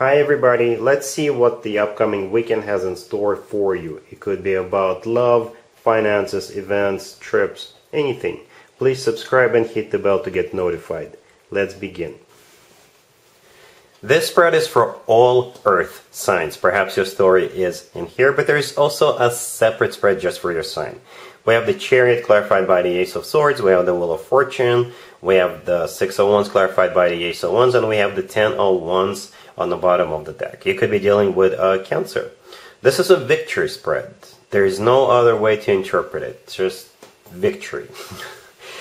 Hi everybody, let's see what the upcoming weekend has in store for you. It could be about love, finances, events, trips, anything. Please subscribe and hit the bell to get notified. Let's begin. This spread is for all Earth signs. Perhaps your story is in here, but there is also a separate spread just for your sign. We have the Chariot clarified by the Ace of Swords, we have the Wheel of Fortune, we have the Six of Wands clarified by the Ace of Wands, and we have the Ten of Wands on the bottom of the deck. You could be dealing with Cancer. This is a victory spread. There is no other way to interpret it. It's just victory.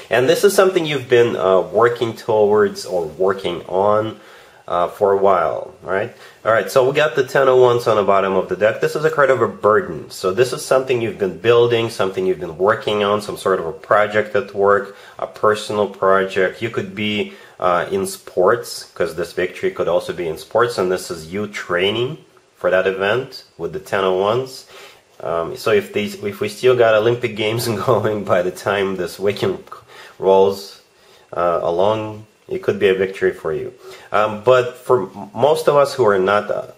And this is something you've been working towards or working on for a while, right? Alright, so we got the Ten of Wands on the bottom of the deck. This is a card of a burden. So this is something you've been building, something you've been working on, some sort of a project at work, a personal project. You could be in sports, because this victory could also be in sports, and this is you training for that event with the Ten of Wands. So if we still got Olympic Games going by the time this weekend rolls along, it could be a victory for you. But for most of us who are not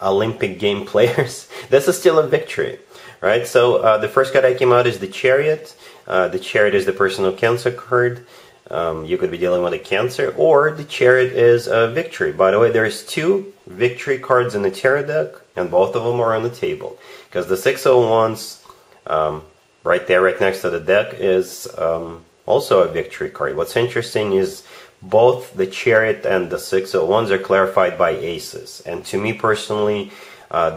Olympic game players, this is still a victory, right? So the first card that came out is the Chariot. The Chariot is the personal Cancer card. You could be dealing with a Cancer, or the Chariot is a victory. By the way, there's two victory cards in the Tarot deck, and both of them are on the table. Because the Six of Wands, right there, right next to the deck, is also a victory card. What's interesting is both the Chariot and the Six of Wands are clarified by aces. And to me personally,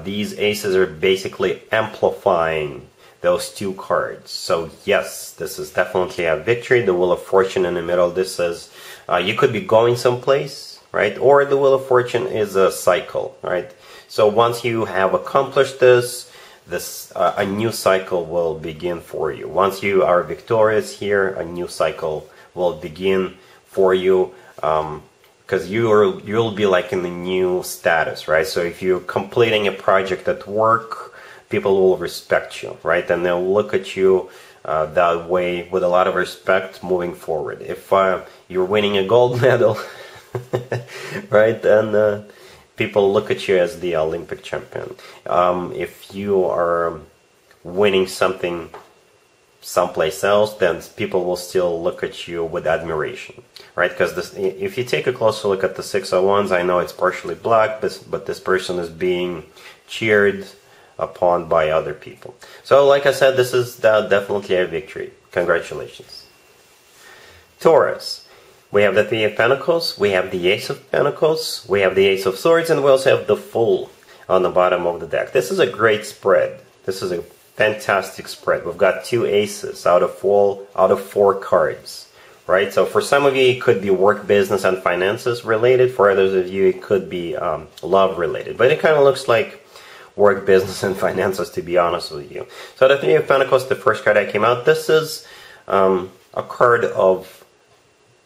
these aces are basically amplifying those two cards. So yes, this is definitely a victory. The Wheel of Fortune in the middle, this says you could be going someplace, right? Or the Wheel of Fortune is a cycle, right? So once you have accomplished this, a new cycle will begin for you. Once you are victorious here, a new cycle will begin for you, because you'll be like in the new status, right? So if you're completing a project at work, people will respect you, right? And they'll look at you that way with a lot of respect moving forward. If you're winning a gold medal, right, then people look at you as the Olympic champion. If you are winning something someplace else, then people will still look at you with admiration, right? Because if you take a closer look at the Six of Wands, I know it's partially black, but this person is being cheered upon by other people. So like I said, this is definitely a victory. Congratulations. Taurus. We have the Three of Pentacles, we have the Ace of Pentacles, we have the Ace of Swords, and we also have the Fool on the bottom of the deck. This is a great spread. This is a fantastic spread. We've got two aces out of four cards, right? So for some of you, it could be work, business, and finances related. For others of you, it could be love related. But it kind of looks like work, business, and finances, to be honest with you. So the Three of Pentacles, the first card that came out, this is a card of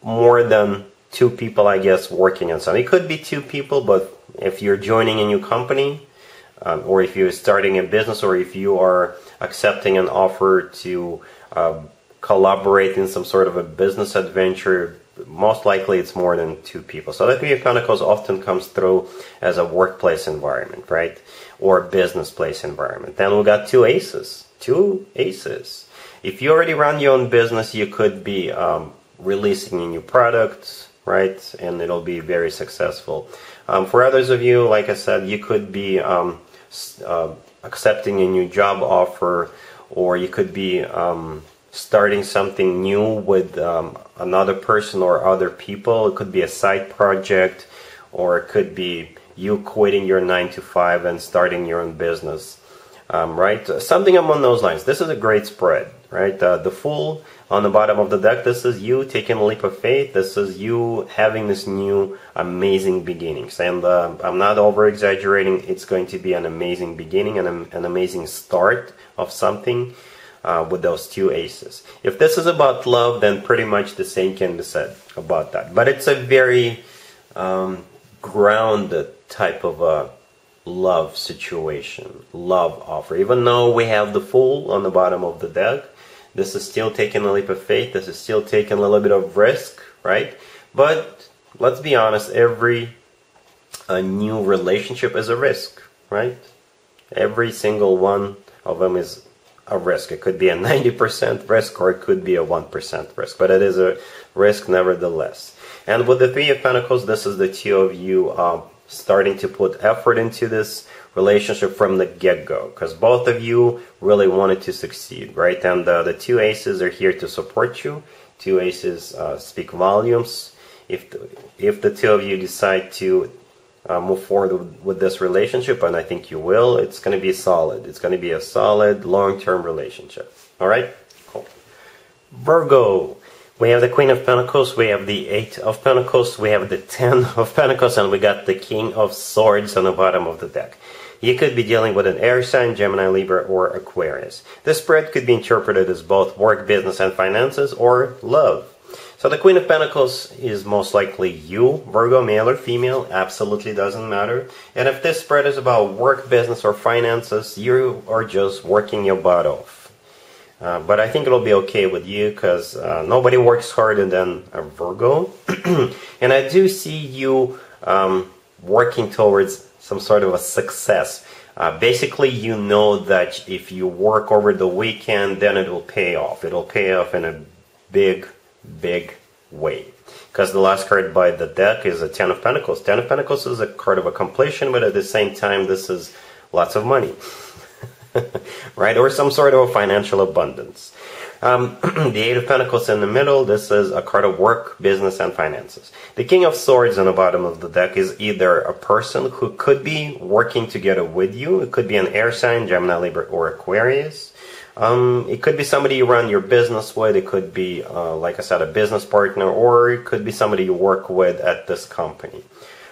more than two people, I guess, working on something. It could be two people, but if you're joining a new company, or if you're starting a business, or if you are accepting an offer to collaborate in some sort of a business adventure, most likely it's more than two people. So the Three of Pentacles often comes through as a workplace environment, right? Or business place environment. Then we got two aces. Two aces. If you already run your own business, you could be releasing a new product, right? And it'll be very successful. For others of you, like I said, you could be accepting a new job offer, or you could be starting something new with another person or other people. It could be a side project, or it could be you quitting your 9-to-5 and starting your own business, right? Something along those lines. This is a great spread, right? The Fool on the bottom of the deck, this is you taking a leap of faith. This is you having this new amazing beginnings. And I'm not over-exaggerating. It's going to be an amazing beginning and an amazing start of something with those two aces. If this is about love, then pretty much the same can be said about that. But it's a very grounded type of a love situation, love offer. Even though we have the Fool on the bottom of the deck, this is still taking a leap of faith. This is still taking a little bit of risk, right? But let's be honest, every a new relationship is a risk, right? Every single one of them is a risk. It could be a 90% risk or it could be a 1% risk, but it is a risk nevertheless. And with the Three of Pentacles, this is the two of you starting to put effort into this relationship from the get-go, because both of you really wanted to succeed, right? And the two aces are here to support you. Two aces speak volumes. If the two of you decide to move forward with this relationship, and I think you will, it's going to be solid. It's going to be a solid, long-term relationship. All right? Cool. Virgo. We have the Queen of Pentacles, we have the Eight of Pentacles, we have the Ten of Pentacles, and we got the King of Swords on the bottom of the deck. You could be dealing with an air sign, Gemini, Libra, or Aquarius. This spread could be interpreted as both work, business, and finances, or love. So the Queen of Pentacles is most likely you, Virgo, male or female, absolutely doesn't matter. And if this spread is about work, business, or finances, you are just working your butt off. But I think it'll be okay with you, because nobody works harder than a Virgo. And I do see you working towards some sort of a success. Basically, you know that if you work over the weekend, then it will pay off. It will pay off in a big, big way. Because the last card by the deck is a Ten of Pentacles. Ten of Pentacles is a card of a completion, but at the same time, this is lots of money. Right? Or some sort of a financial abundance. The Eight of Pentacles in the middle, this is a card of work, business, and finances. The King of Swords on the bottom of the deck is either a person who could be working together with you. It could be an air sign, Gemini, Libra, or Aquarius. It could be somebody you run your business with. It could be, like I said, a business partner, or it could be somebody you work with at this company.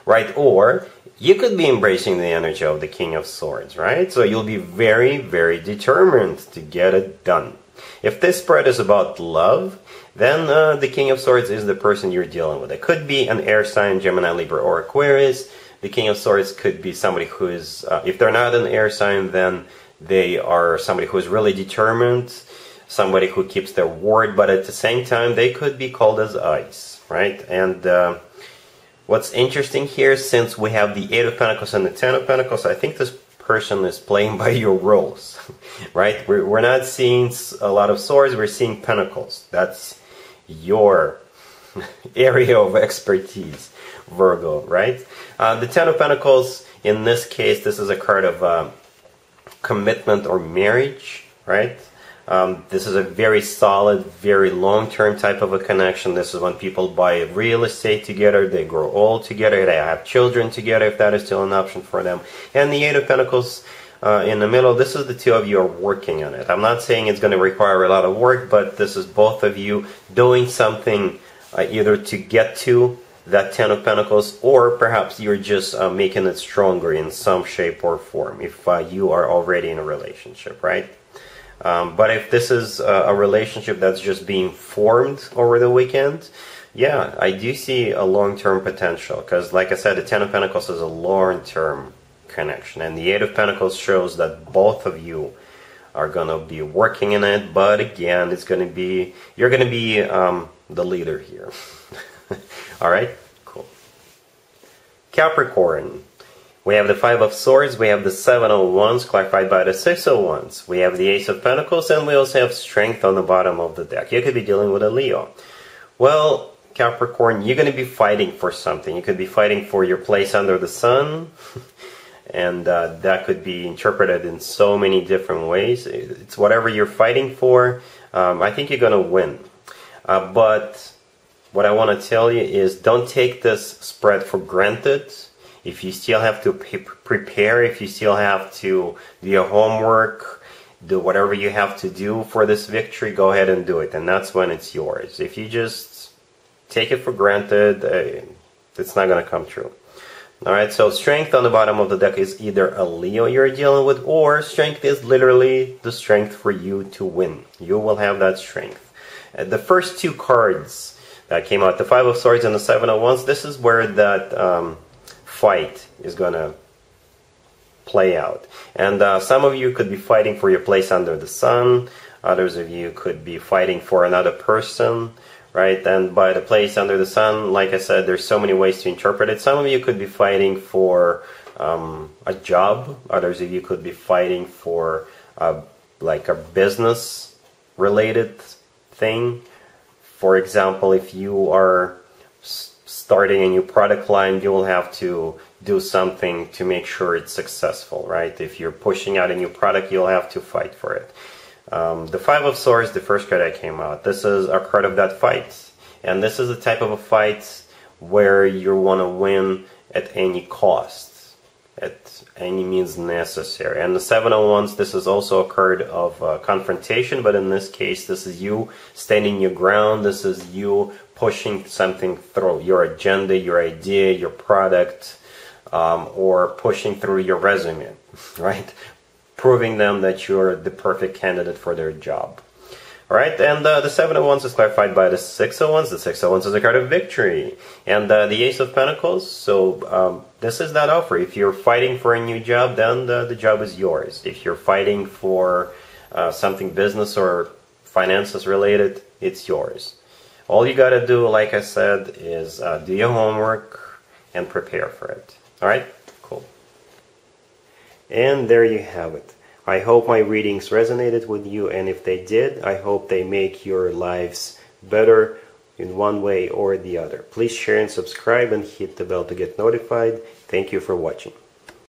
Right? Or you could be embracing the energy of the King of Swords, right? So you'll be very, very determined to get it done. If this spread is about love, then the King of Swords is the person you're dealing with. It could be an air sign, Gemini, Libra, or Aquarius. The King of Swords could be somebody who is, if they're not an air sign, then they are somebody who is really determined, somebody who keeps their word, but at the same time, they could be called as ice, right? And what's interesting here, since we have the Eight of Pentacles and the Ten of Pentacles, I think this person is playing by your rules, right? We're not seeing a lot of swords, we're seeing pentacles. That's your area of expertise, Virgo, right? The Ten of Pentacles, in this case, this is a card of commitment or marriage, right? This is a very solid, very long-term type of a connection. This is when people buy real estate together, they grow old together, they have children together, if that is still an option for them. And the Eight of Pentacles in the middle, this is the two of you are working on it. I'm not saying it's going to require a lot of work, but this is both of you doing something either to get to that Ten of Pentacles, or perhaps you're just making it stronger in some shape or form if you are already in a relationship, right? But if this is a relationship that's just being formed over the weekend, yeah, I do see a long-term potential. Because like I said, the Ten of Pentacles is a long-term connection. And the Eight of Pentacles shows that both of you are going to be working in it. But again, it's going to be, you're going to be the leader here. Alright, cool. Capricorn. We have the Five of Swords, we have the Seven of Wands, clarified by the Six of Wands. We have the Ace of Pentacles, and we also have Strength on the bottom of the deck. You could be dealing with a Leo. Well, Capricorn, you're going to be fighting for something. You could be fighting for your place under the sun, and that could be interpreted in so many different ways. It's whatever you're fighting for. I think you're going to win. But what I want to tell you is, don't take this spread for granted. If you still have to prepare, if you still have to do your homework, do whatever you have to do for this victory, go ahead and do it. And that's when it's yours. If you just take it for granted, it's not going to come true. Alright, so Strength on the bottom of the deck is either a Leo you're dealing with, or Strength is literally the strength for you to win. You will have that strength. The first two cards that came out, the Five of Swords and the Seven of Wands, this is where that fight is going to play out. And some of you could be fighting for your place under the sun. Others of you could be fighting for another person, right? And by the place under the sun, like I said, there's so many ways to interpret it. Some of you could be fighting for a job. Others of you could be fighting for like a business related thing. For example, if you are starting a new product line, you will have to do something to make sure it's successful, right? If you're pushing out a new product, you'll have to fight for it. The Five of Swords, the first card that came out, this is a card of that fight. And this is the type of a fight where you want to win at any cost, at any means necessary. And the Seven of Wands, this is also a card of confrontation, but in this case, this is you standing your ground. This is you pushing something through, your agenda, your idea, your product, or pushing through your resume, right? Proving them that you're the perfect candidate for their job. All right, and the Seven of Wands is clarified by the Six of Wands. The Six of Wands is a card of victory. And the Ace of Pentacles, so this is that offer. If you're fighting for a new job, then the job is yours. If you're fighting for something business or finances related, it's yours. All you gotta do, like I said, is do your homework and prepare for it. All right, cool. And there you have it. I hope my readings resonated with you, and if they did, I hope they make your lives better in one way or the other. Please share and subscribe and hit the bell to get notified. Thank you for watching.